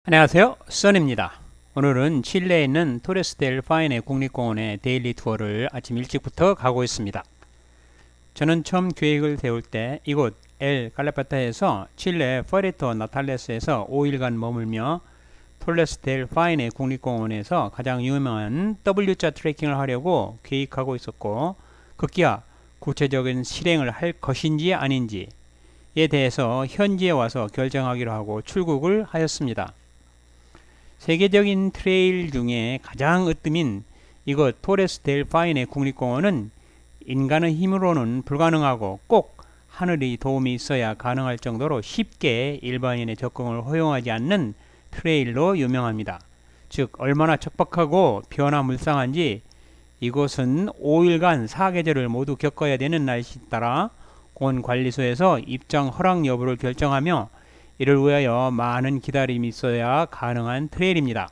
안녕하세요, 써니입니다. 오늘은 칠레에 있는 토레스 델 파이네 국립공원의 데일리 투어를 아침 일찍부터 가고 있습니다. 저는 처음 계획을 세울 때 이곳 엘 갈라파타에서 칠레 퍼레토 나탈레스에서 5일간 머물며 토레스 델 파이네 국립공원에서 가장 유명한 W자 트레킹을 하려고 계획하고 있었고, 급기야 구체적인 실행을 할 것인지 아닌지에 대해서 현지에 와서 결정하기로 하고 출국을 하였습니다. 세계적인 트레일 중에 가장 으뜸인 이곳 토레스 델 파이네 국립공원은 인간의 힘으로는 불가능하고 꼭 하늘의 도움이 있어야 가능할 정도로 쉽게 일반인의 접근을 허용하지 않는 트레일로 유명합니다. 즉 얼마나 척박하고 변화무쌍한지 이곳은 5일간 4계절을 모두 겪어야 되는 날씨에 따라 공원 관리소에서 입장 허락 여부를 결정하며 이를 위하여 많은 기다림이 있어야 가능한 트레일입니다.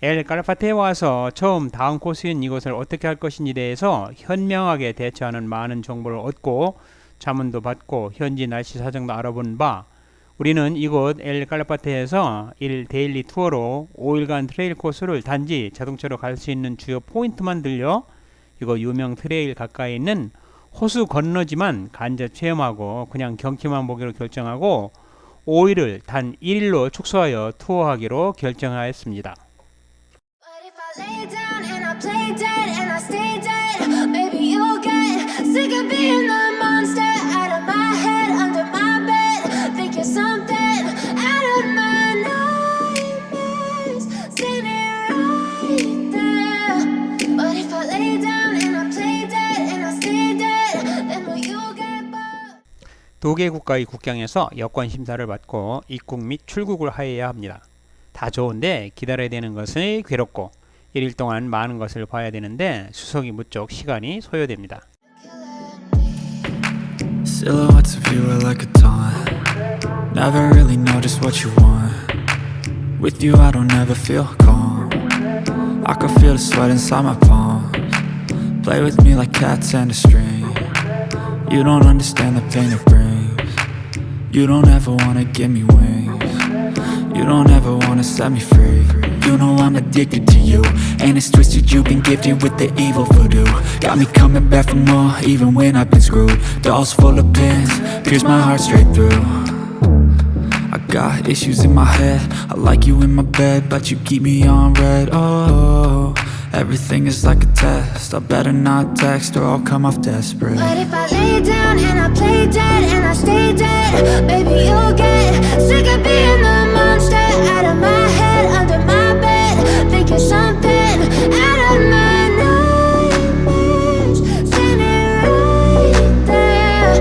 엘 갈라파테에 와서 처음 다음 코스인 이곳을 어떻게 할 것인지에 대해서 현명하게 대처하는 많은 정보를 얻고 자문도 받고 현지 날씨 사정도 알아본 바, 우리는 이곳 엘 갈라파테에서 1 데일리 투어로 5일간 트레일 코스를 단지 자동차로 갈 수 있는 주요 포인트만 들려 이곳 유명 트레일 가까이 있는 호수 건너지만 간접 체험하고 그냥 경치만 보기로 결정하고 5일을 단 1일로 축소하여 투어하기로 결정하였습니다. 두 개 국가의 국경에서 여권 심사를 받고 입국 및 출국을 하여야 합니다. 다 좋은데 기다려야 되는 것은 괴롭고 1일 동안 많은 것을 봐야 되는데 수속이 무척 시간이 소요됩니다. Silhouettes of you are like a taunt. Never really know just what you want. With you I don't ever feel calm. I can feel the sweat inside my palms. Play with me like cats and a string. You don't understand the pain it brings. You don't ever wanna give me wings. You don't ever wanna set me free. You know I'm addicted to you, and it's twisted. You've been gifted with the evil voodoo. Got me coming back for more, even when I've been screwed. Dolls full of pins, pierce my heart straight through. I got issues in my head. I like you in my bed, but you keep me on red. Oh, everything is like a test. I better not text or I'll come off desperate. But if I lay down and I play dead and I stay dead, baby you'll get sick of being the monster out of my head, under my bed, thinking something out of my nightmares, standing right there.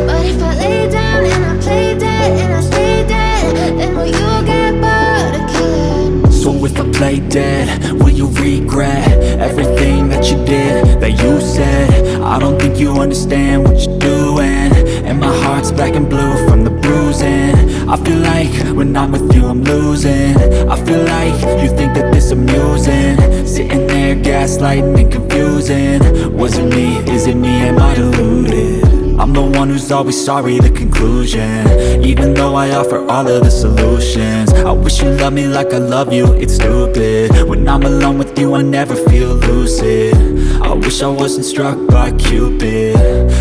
But if I lay down and I play dead and I stay dead, then will you get bored of killing? So if I play dead, will you regret everything that you did, that you said? I don't think you understand what you're doing, and my heart's black and blue from the bruising. I feel like when I'm with you I'm losing. I feel like you think that this amusing, sitting there gaslighting and confusing. Was it me? Is it me? Am I deluded? I'm the one who's always sorry, the conclusion. Even though I offer all of the solutions, I wish you loved me like I love you, it's stupid. When I'm alone with you I never feel lucid. I wish I wasn't struck by Cupid.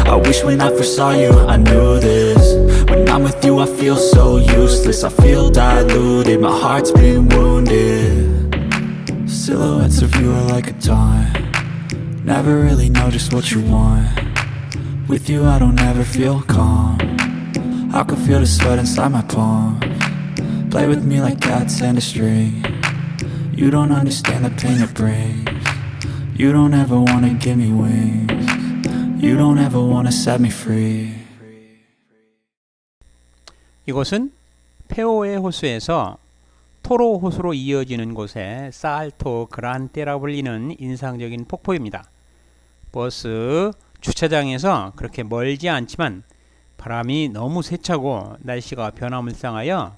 I wish when I first saw you I knew this. When I'm with you I feel so useless. I feel diluted, my heart's been wounded. Silhouettes of you are like a taunt. Never really know just what you want. With you I don't ever feel calm. I can feel the sweat inside my palms. Play with me like cats and a string. You don't understand the pain it brings. You don't ever wanna give me wings. You don't ever wanna set me free. 이곳은 페오에 호수에서 토로 호수로 이어지는 곳에 살토 그란테라 불리는 인상적인 폭포입니다. 버스 주차장에서 그렇게 멀지 않지만 바람이 너무 세차고 날씨가 변화무쌍하여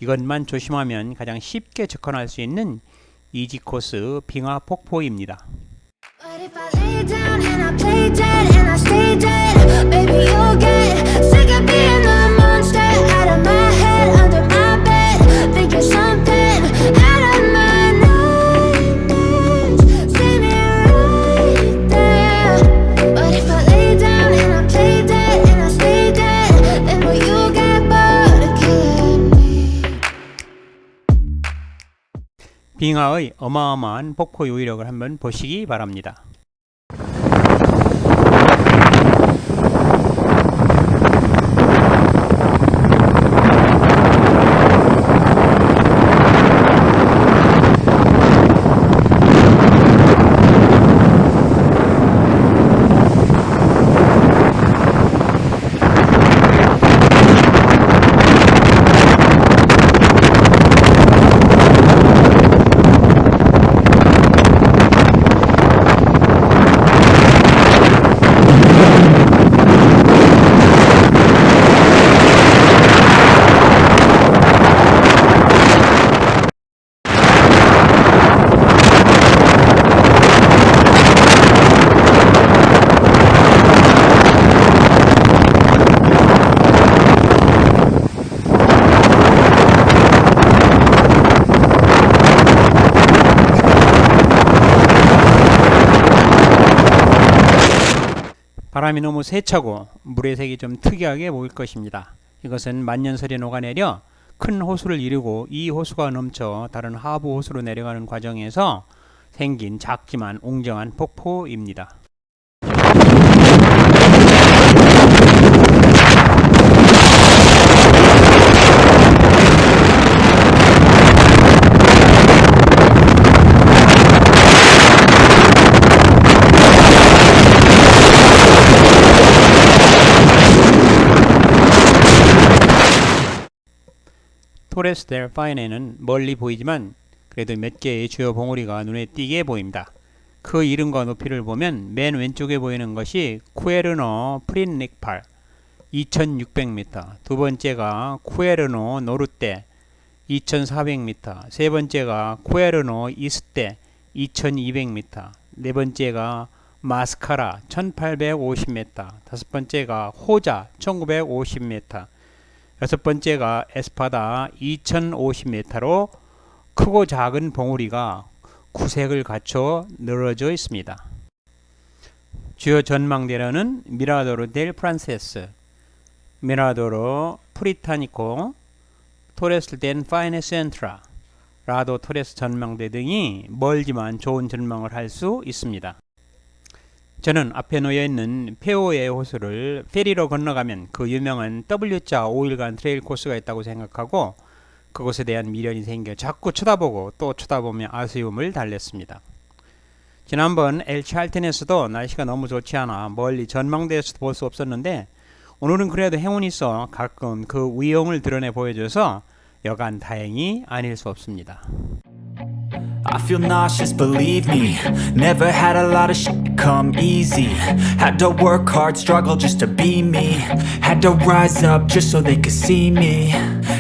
이것만 조심하면 가장 쉽게 접근할 수 있는 이지 코스 빙하 폭포입니다. But if I lay down and I play dead and I stay dead, baby you'll get sick of being the monster out of my head, under my bed, thinking something 빙하의 어마어마한 폭포 유위력을 한번 보시기 바랍니다. 바람이 너무 세차고 물의 색이 좀 특이하게 보일 것입니다. 이것은 만년설이 녹아내려 큰 호수를 이루고 이 호수가 넘쳐 다른 하부 호수로 내려가는 과정에서 생긴 작지만 웅장한 폭포입니다. 토레스 델 파이네는 멀리 보이지만 그래도 몇 개의 주요 봉우리가 눈에 띄게 보입니다. 그 이름과 높이를 보면 맨 왼쪽에 보이는 것이 쿠에르노 프린닉팔 2600m, 두 번째가 쿠에르노 노르테 2400m, 세 번째가 쿠에르노 이스테 2200m, 네 번째가 마스카라 1850m, 다섯 번째가 호자 1950m, 여섯 번째가 에스파다 2050m로 크고 작은 봉우리가 구색을 갖춰 늘어져 있습니다. 주요 전망대로는 미라도르 델 프란세스, 미라도르 프리타니코, 토레스 델 파이네 센트라, 라도 토레스 전망대 등이 멀지만 좋은 전망을 할 수 있습니다. 저는 앞에 놓여있는 페오의 호수를 페리로 건너가면 그 유명한 W자 5일간 트레일 코스가 있다고 생각하고 그곳에 대한 미련이 생겨 자꾸 쳐다보고 또 쳐다보며 아쉬움을 달랬습니다. 지난번 엘 찰튼에서도 날씨가 너무 좋지 않아 멀리 전망대에서도 볼 수 없었는데 오늘은 그래도 행운이 있어 가끔 그 위용을 드러내 보여줘서 여간 다행이 아닐 수 없습니다. I feel nauseous, believe me. Never had a lot of shit come easy. Had to work hard, struggle just to be me. Had to rise up just so they could see me.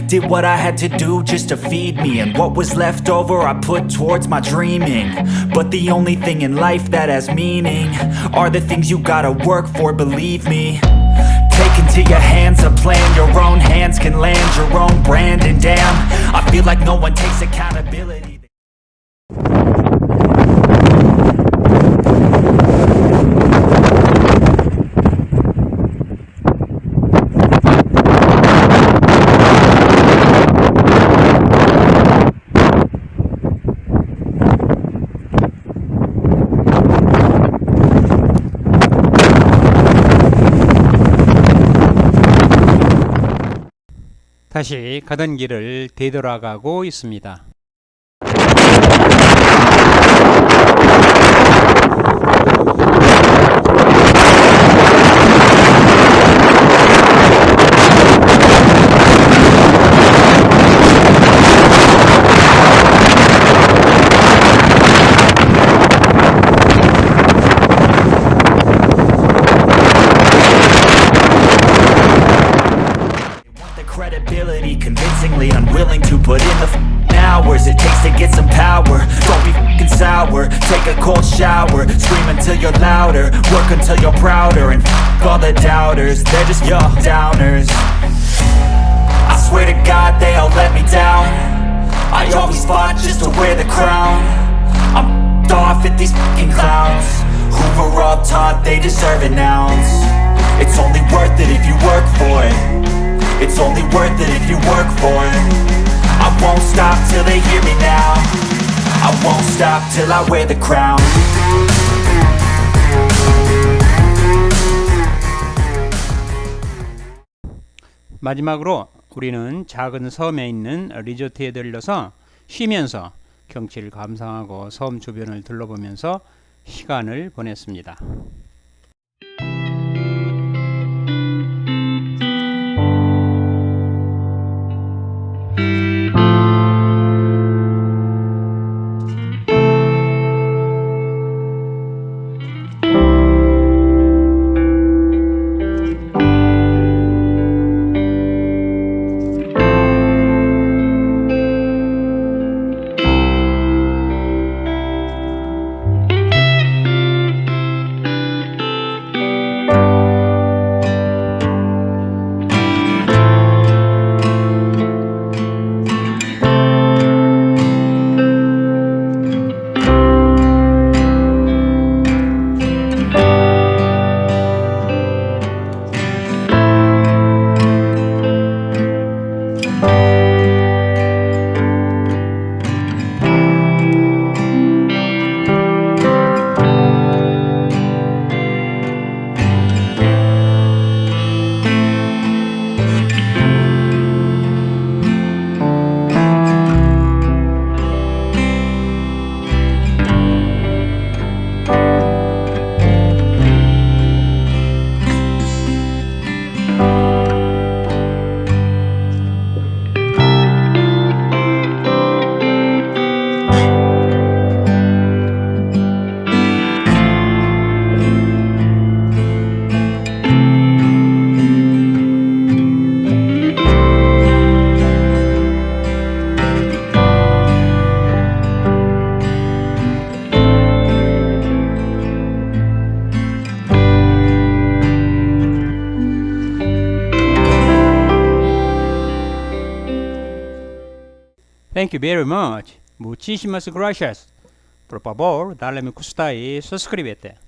Did what I had to do just to feed me. And what was left over I put towards my dreaming. But the only thing in life that has meaning are the things you gotta work for, believe me. Take into your hands a plan. Your own hands can land your own brand. And damn, I feel like no one takes accountability. 다시 가던 길을 되돌아가고 있습니다. Credibility, convincingly unwilling to put in the hours it takes to get some power. Don't be f***ing sour, take a cold shower, scream until you're louder, work until you're prouder, and f*** all the doubters, they're just your downers. I swear to God they all let me down. I always fought just to wear the crown. I'm f***ed off at these f***ing clowns who were all taught they deserve an ounce. It's only worth it if you work for it. It's only worth it if you work for it. I won't stop till they hear me now. I won't stop till I wear the crown. 마지막으로 우리는 작은 섬에 있는 리조트에 들러서 쉬면서 경치를 감상하고 섬 주변을 둘러보면서 시간을 보냈습니다. Thank you very much. Muchísimas gracias. Por favor, dale me gusta y suscríbete.